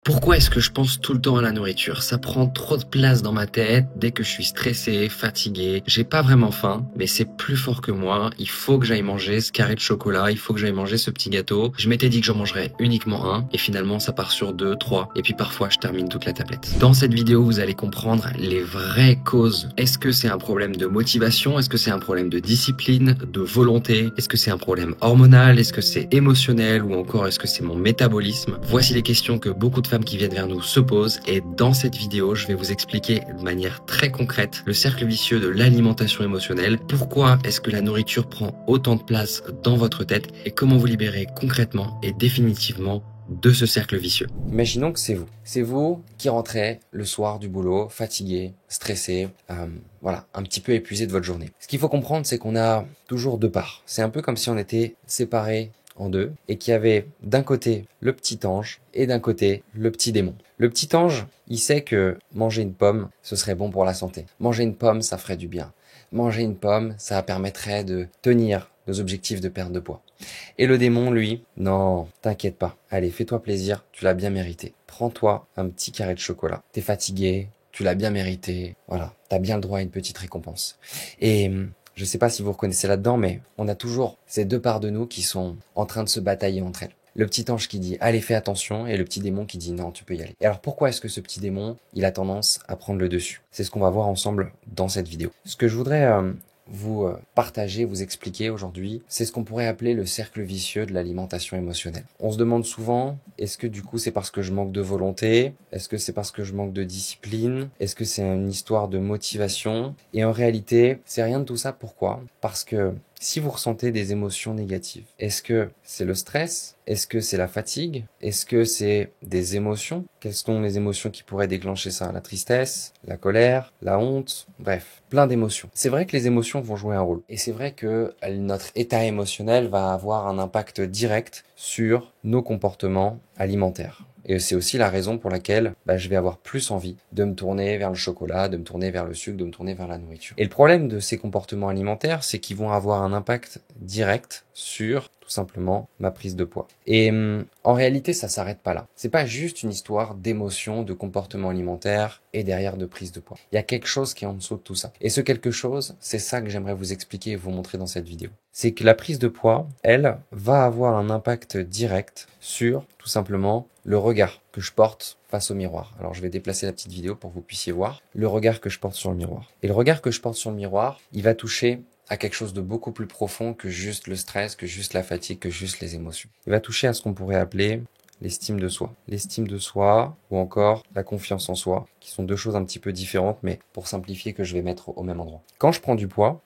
Pourquoi est-ce que je pense tout le temps à la nourriture? Ça prend trop de place dans ma tête. Dès que je suis stressé, fatigué, j'ai pas vraiment faim, mais c'est plus fort que moi. Il faut que j'aille manger ce carré de chocolat, il faut que j'aille manger ce petit gâteau. Je m'étais dit que j'en mangerais uniquement un, et finalement ça part sur 2, 3, et puis parfois je termine toute la tablette. Dans cette vidéo, vous allez comprendre les vraies causes. Est-ce que c'est un problème de motivation? Est-ce que c'est un problème de discipline, de volonté? Est-ce que c'est un problème hormonal? Est-ce que c'est émotionnel? Ou encore est-ce que c'est mon métabolisme? Voici les questions que beaucoup de femmes qui viennent vers nous se posent, et dans cette vidéo, je vais vous expliquer de manière très concrète le cercle vicieux de l'alimentation émotionnelle, pourquoi est-ce que la nourriture prend autant de place dans votre tête et comment vous libérer concrètement et définitivement de ce cercle vicieux. Imaginons que c'est vous. C'est vous qui rentrez le soir du boulot, fatigué, stressé, voilà, un petit peu épuisé de votre journée. Ce qu'il faut comprendre, c'est qu'on a toujours deux parts. C'est un peu comme si on était séparés en deux et qu'il y avait d'un côté le petit ange et d'un côté le petit démon. Le petit ange, il sait que manger une pomme, ce serait bon pour la santé. Manger une pomme, ça ferait du bien. Manger une pomme, ça permettrait de tenir nos objectifs de perte de poids. Et le démon, lui, non, t'inquiète pas. Allez, fais-toi plaisir, tu l'as bien mérité. Prends-toi un petit carré de chocolat. T'es fatigué, tu l'as bien mérité. Voilà, t'as bien le droit à une petite récompense. Et je sais pas si vous reconnaissez là-dedans, mais on a toujours ces deux parts de nous qui sont en train de se batailler entre elles. Le petit ange qui dit « Allez, fais attention » et le petit démon qui dit « Non, tu peux y aller ». Et alors pourquoi est-ce que ce petit démon, il a tendance à prendre le dessus? C'est ce qu'on va voir ensemble dans cette vidéo. Ce que je voudrais vous partager, vous expliquer aujourd'hui, c'est ce qu'on pourrait appeler le cercle vicieux de l'alimentation émotionnelle. On se demande souvent, est-ce que du coup c'est parce que je manque de volonté? Est-ce que c'est parce que je manque de discipline? Est-ce que c'est une histoire de motivation? Et en réalité, c'est rien de tout ça. Pourquoi? Parce que si vous ressentez des émotions négatives, est-ce que c'est le stress? Est-ce que c'est la fatigue? Est-ce que c'est des émotions? Quelles sont les émotions qui pourraient déclencher ça? La tristesse, la colère, la honte, bref, plein d'émotions. C'est vrai que les émotions vont jouer un rôle. Et c'est vrai que notre état émotionnel va avoir un impact direct sur nos comportements alimentaires. Et c'est aussi la raison pour laquelle je vais avoir plus envie de me tourner vers le chocolat, de me tourner vers le sucre, de me tourner vers la nourriture. Et le problème de ces comportements alimentaires, c'est qu'ils vont avoir un impact direct sur tout simplement ma prise de poids. Et en réalité, ça s'arrête pas là. C'est pas juste une histoire d'émotion, de comportement alimentaire et derrière de prise de poids. Il y a quelque chose qui est en dessous de tout ça. Et ce quelque chose, c'est ça que j'aimerais vous expliquer et vous montrer dans cette vidéo. C'est que la prise de poids, elle, va avoir un impact direct sur tout simplement le regard que je porte face au miroir. Alors je vais déplacer la petite vidéo pour que vous puissiez voir le regard que je porte sur le miroir. Et le regard que je porte sur le miroir, il va toucher à quelque chose de beaucoup plus profond que juste le stress, que juste la fatigue, que juste les émotions. Il va toucher à ce qu'on pourrait appeler l'estime de soi. L'estime de soi ou encore la confiance en soi, qui sont deux choses un petit peu différentes, mais pour simplifier que je vais mettre au même endroit. Quand je prends du poids,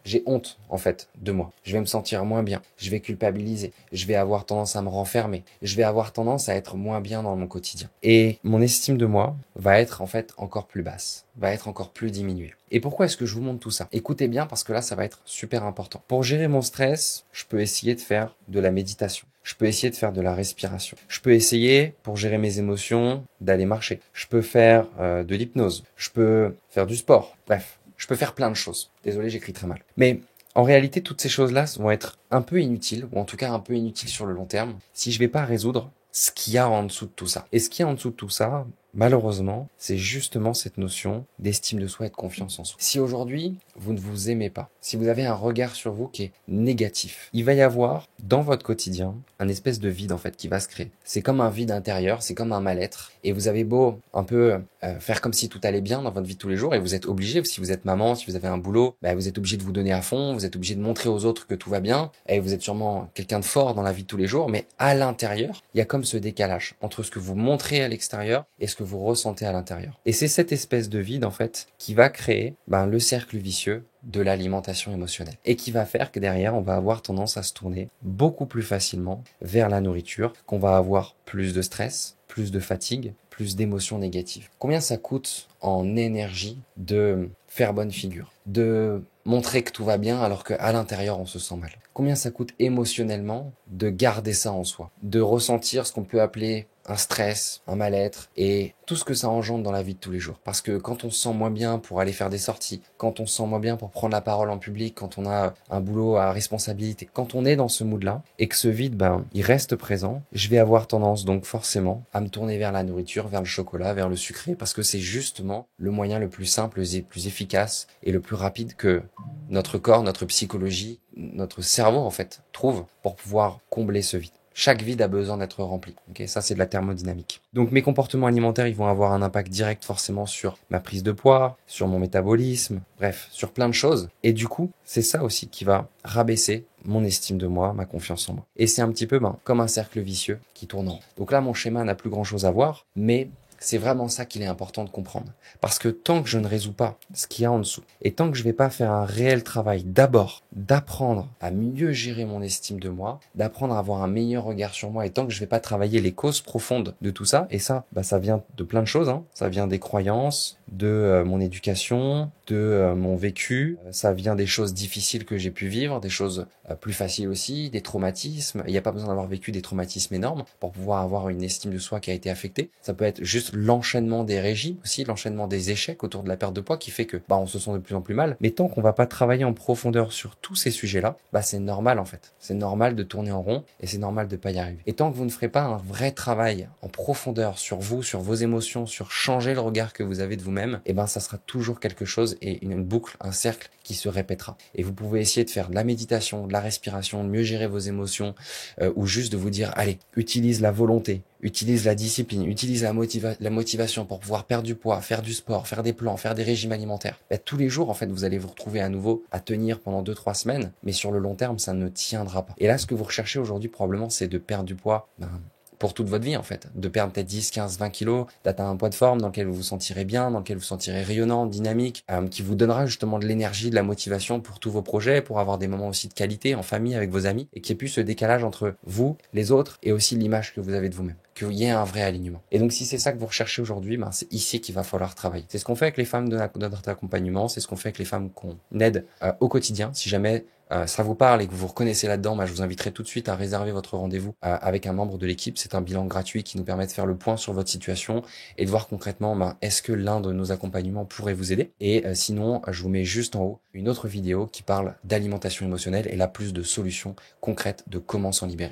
j'ai honte en fait de moi. Je vais me sentir moins bien, je vais culpabiliser, je vais avoir tendance à me renfermer, je vais avoir tendance à être moins bien dans mon quotidien. Et mon estime de moi va être en fait encore plus basse, va être encore plus diminuée. Et pourquoi est-ce que je vous montre tout ça? Écoutez bien parce que là, ça va être super important. Pour gérer mon stress, je peux essayer de faire de la méditation. Je peux essayer de faire de la respiration. Je peux essayer, pour gérer mes émotions, d'aller marcher. Je peux faire de l'hypnose. Je peux faire du sport. Bref, je peux faire plein de choses. Désolé, j'écris très mal. Mais en réalité, toutes ces choses-là vont être un peu inutiles, ou en tout cas un peu inutiles sur le long terme, si je vais pas résoudre ce qu'il y a en dessous de tout ça. Et ce qu'il y a en dessous de tout ça, malheureusement, c'est justement cette notion d'estime de soi et de confiance en soi. Si aujourd'hui, vous ne vous aimez pas, si vous avez un regard sur vous qui est négatif, il va y avoir dans votre quotidien un espèce de vide en fait qui va se créer. C'est comme un vide intérieur, c'est comme un mal-être. Et vous avez beau un peu faire comme si tout allait bien dans votre vie de tous les jours et vous êtes obligé, si vous êtes maman, si vous avez un boulot, vous êtes obligé de vous donner à fond, vous êtes obligé de montrer aux autres que tout va bien et vous êtes sûrement quelqu'un de fort dans la vie de tous les jours, mais à l'intérieur, il y a comme ce décalage entre ce que vous montrez à l'extérieur et ce que vous ressentez à l'intérieur. Et c'est cette espèce de vide en fait qui va créer le cercle vicieux de l'alimentation émotionnelle et qui va faire que derrière on va avoir tendance à se tourner beaucoup plus facilement vers la nourriture, qu'on va avoir plus de stress, plus de fatigue, plus d'émotions négatives. Combien ça coûte en énergie de faire bonne figure, de montrer que tout va bien alors qu'à l'intérieur on se sent mal? Combien ça coûte émotionnellement de garder ça en soi, de ressentir ce qu'on peut appeler un stress, un mal-être et tout ce que ça engendre dans la vie de tous les jours. Parce que quand on se sent moins bien pour aller faire des sorties, quand on se sent moins bien pour prendre la parole en public, quand on a un boulot à responsabilité, quand on est dans ce mood-là et que ce vide, il reste présent, je vais avoir tendance donc forcément à me tourner vers la nourriture, vers le chocolat, vers le sucré, parce que c'est justement le moyen le plus simple et plus efficace et le plus rapide que notre corps, notre psychologie, notre cerveau en fait trouve pour pouvoir combler ce vide. Chaque vide a besoin d'être rempli. Okay, ça, c'est de la thermodynamique. Donc, mes comportements alimentaires, ils vont avoir un impact direct forcément sur ma prise de poids, sur mon métabolisme, bref, sur plein de choses. Et du coup, c'est ça aussi qui va rabaisser mon estime de moi, ma confiance en moi. Et c'est un petit peu comme un cercle vicieux qui tourne en rond. Donc là, mon schéma n'a plus grand-chose à voir, mais c'est vraiment ça qu'il est important de comprendre. Parce que tant que je ne résous pas ce qu'il y a en dessous, et tant que je vais pas faire un réel travail d'abord, d'apprendre à mieux gérer mon estime de moi, d'apprendre à avoir un meilleur regard sur moi, et tant que je vais pas travailler les causes profondes de tout ça, et ça, ça vient de plein de choses, hein. Ça vient des croyances, de mon éducation, de mon vécu, ça vient des choses difficiles que j'ai pu vivre, des choses plus faciles aussi, des traumatismes. Il n'y a pas besoin d'avoir vécu des traumatismes énormes pour pouvoir avoir une estime de soi qui a été affectée. Ça peut être juste l'enchaînement des régimes aussi, l'enchaînement des échecs autour de la perte de poids qui fait que on se sent de plus en plus mal. Mais tant qu'on va pas travailler en profondeur sur tous ces sujets-là, c'est normal en fait. C'est normal de tourner en rond et c'est normal de pas y arriver. Et tant que vous ne ferez pas un vrai travail en profondeur sur vous, sur vos émotions, sur changer le regard que vous avez de vous-même, ça sera toujours quelque chose et une boucle, un cercle qui se répétera. Et vous pouvez essayer de faire de la méditation, de la respiration, de mieux gérer vos émotions ou juste de vous dire, allez, utilise la volonté, utilise la discipline, utilise la motivation pour pouvoir perdre du poids, faire du sport, faire des plans, faire des régimes alimentaires. Tous les jours, en fait, vous allez vous retrouver à nouveau à tenir pendant 2-3 semaines, mais sur le long terme, ça ne tiendra pas. Et là, ce que vous recherchez aujourd'hui, probablement, c'est de perdre du poids, pour toute votre vie en fait, de perdre peut-être 10, 15, 20 kilos, d'atteindre un poids de forme dans lequel vous vous sentirez bien, dans lequel vous vous sentirez rayonnant, dynamique, qui vous donnera justement de l'énergie, de la motivation pour tous vos projets, pour avoir des moments aussi de qualité en famille avec vos amis, et qu'il n'y ait plus ce décalage entre vous, les autres, et aussi l'image que vous avez de vous-même, qu'il y ait un vrai alignement. Et donc si c'est ça que vous recherchez aujourd'hui, c'est ici qu'il va falloir travailler. C'est ce qu'on fait avec les femmes de notre accompagnement, c'est ce qu'on fait avec les femmes qu'on aide au quotidien. Si jamais ça vous parle et que vous vous reconnaissez là-dedans, je vous inviterai tout de suite à réserver votre rendez-vous avec un membre de l'équipe. C'est un bilan gratuit qui nous permet de faire le point sur votre situation et de voir concrètement est-ce que l'un de nos accompagnements pourrait vous aider. Et sinon, je vous mets juste en haut une autre vidéo qui parle d'alimentation émotionnelle et là plus de solutions concrètes de comment s'en libérer.